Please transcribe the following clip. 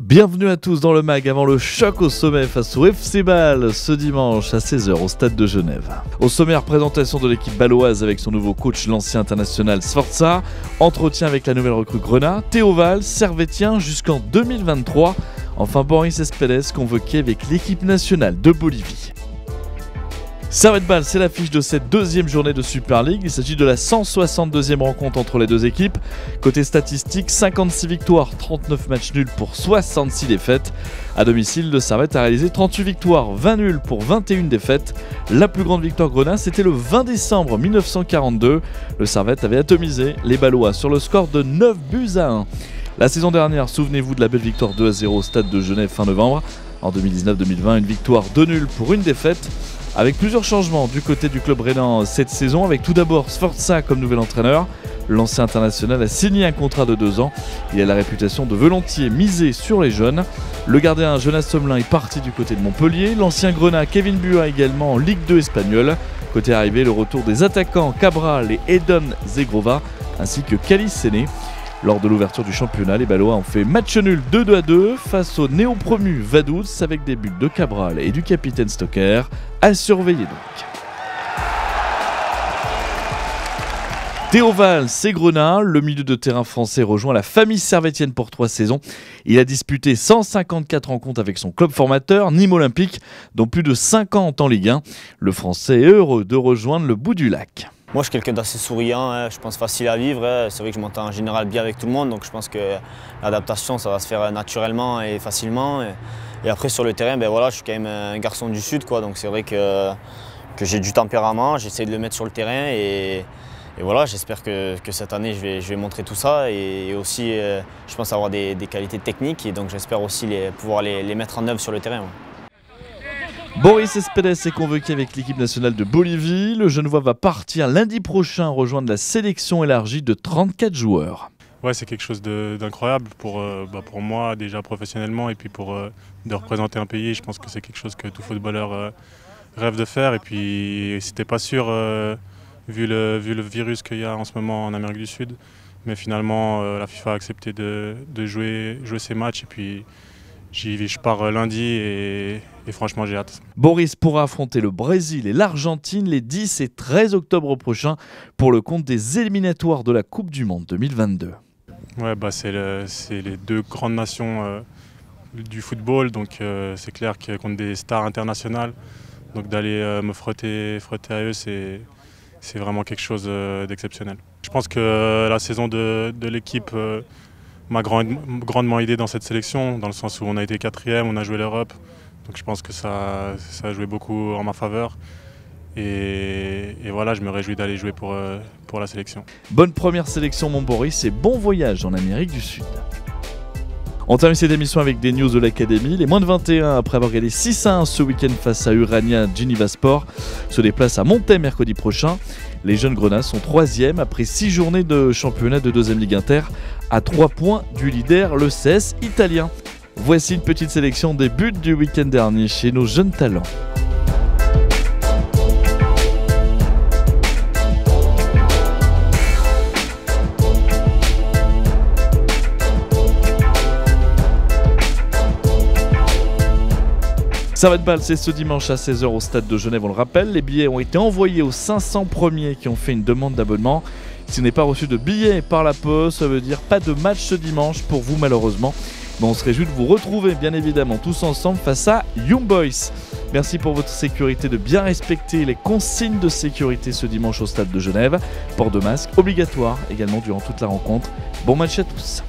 Bienvenue à tous dans le MAG avant le choc au sommet face au FC Bâle ce dimanche à 16h au stade de Genève. Au sommaire, présentation de l'équipe bâloise avec son nouveau coach, l'ancien international Sforza, entretien avec la nouvelle recrue Grenat, Théoval, Servetien jusqu'en 2023, enfin Boris Cespedes convoqué avec l'équipe nationale de Bolivie. Servette Bâle, c'est l'affiche de cette deuxième journée de Super League. Il s'agit de la 162e rencontre entre les deux équipes. Côté statistique, 56 victoires, 39 matchs nuls pour 66 défaites. À domicile, le Servette a réalisé 38 victoires, 20 nuls pour 21 défaites. La plus grande victoire Grenat, c'était le 20 décembre 1942. Le Servette avait atomisé les Bâlois sur le score de 9-1. La saison dernière, souvenez-vous de la belle victoire 2-0 au stade de Genève fin novembre. En 2019-2020, une victoire 2 nuls pour une défaite. Avec plusieurs changements du côté du club rhénan cette saison, avec tout d'abord Sforza comme nouvel entraîneur. L'ancien international a signé un contrat de 2 ans. Il a la réputation de volontiers miser sur les jeunes. Le gardien Jonas Sommelin est parti du côté de Montpellier. L'ancien Grenat Kevin Bua également en Ligue 2 espagnole. Côté arrivé, le retour des attaquants Cabral et Edon Zegrova ainsi que Kalis Séné. Lors de l'ouverture du championnat, les Bâlois ont fait match nul 2-2 face au néo-promu Vaduz avec des buts de Cabral et du capitaine Stocker. À surveiller donc. Théoval, c'est Grenat. Le milieu de terrain français rejoint la famille servétienne pour 3 saisons. Il a disputé 154 rencontres avec son club formateur, Nîmes Olympique, dont plus de 50 en Ligue 1. Le français est heureux de rejoindre le bout du lac. Moi, je suis quelqu'un d'assez souriant, je pense facile à vivre. C'est vrai que je m'entends en général bien avec tout le monde, donc je pense que l'adaptation, ça va se faire naturellement et facilement. Et après, sur le terrain, je suis quand même un garçon du Sud, donc c'est vrai que j'ai du tempérament, j'essaie de le mettre sur le terrain. Et voilà, j'espère que cette année, je vais montrer tout ça. Et aussi, je pense avoir des qualités techniques, et donc j'espère aussi pouvoir les mettre en œuvre sur le terrain. Ouais. Boris Cespedes est convoqué avec l'équipe nationale de Bolivie. Le Genevois va partir lundi prochain rejoindre la sélection élargie de 34 joueurs. Ouais, c'est quelque chose d'incroyable pour moi déjà professionnellement et puis de représenter un pays. Je pense que c'est quelque chose que tout footballeur rêve de faire. Et puis c'était pas sûr vu le virus qu'il y a en ce moment en Amérique du Sud. Mais finalement la FIFA a accepté de jouer ces matchs et puis je pars lundi et franchement j'ai hâte. Boris pourra affronter le Brésil et l'Argentine les 10 et 13 octobre prochains pour le compte des éliminatoires de la Coupe du Monde 2022. Ouais, c'est les deux grandes nations du football, donc c'est clair que contre des stars internationales, donc d'aller me frotter à eux, c'est vraiment quelque chose d'exceptionnel. Je pense que la saison de l'équipe m'a grandement aidé dans cette sélection, dans le sens où on a été 4e, on a joué l'Europe, donc je pense que ça a joué beaucoup en ma faveur. Et voilà, je me réjouis d'aller jouer pour la sélection. Bonne première sélection mon Boris et bon voyage en Amérique du Sud. On termine cette émission avec des news de l'académie. Les moins de 21, après avoir gagné 6-1 ce week-end face à Urania Geneva Sport, se déplacent à Montaix mercredi prochain. Les jeunes Grenats sont 3e après 6 journées de championnat de 2e Ligue Inter, à 3 points du leader, le CS italien. Voici une petite sélection des buts du week-end dernier chez nos jeunes talents. Servette Bâle, c'est ce dimanche à 16h au stade de Genève, on le rappelle. Les billets ont été envoyés aux 500 premiers qui ont fait une demande d'abonnement. Si vous n'avez pas reçu de billets par la poste, ça veut dire pas de match ce dimanche pour vous malheureusement. Mais on se réjouit de vous retrouver bien évidemment tous ensemble face à Young Boys. Merci pour votre sécurité, de bien respecter les consignes de sécurité ce dimanche au stade de Genève. Port de masque obligatoire également durant toute la rencontre. Bon match à tous.